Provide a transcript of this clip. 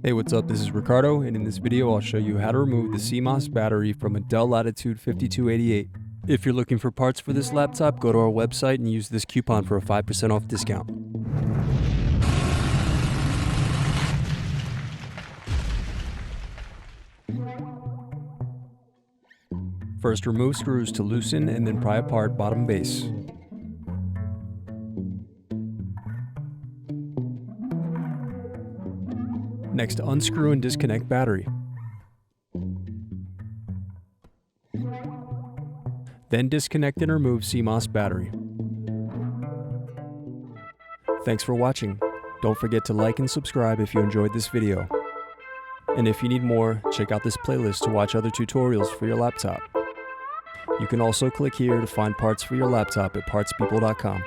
Hey, what's up? This is Ricardo, and in this video I'll show you how to remove the CMOS battery from a Dell Latitude 5288. If you're looking for parts for this laptop, go to our website and use this coupon for a 5% off discount. First, remove screws to loosen and then pry apart bottom base. Next, unscrew and disconnect battery. Then disconnect and remove CMOS battery. Thanks for watching. Don't forget to like and subscribe if you enjoyed this video. And if you need more, check out this playlist to watch other tutorials for your laptop. You can also click here to find parts for your laptop at partspeople.com.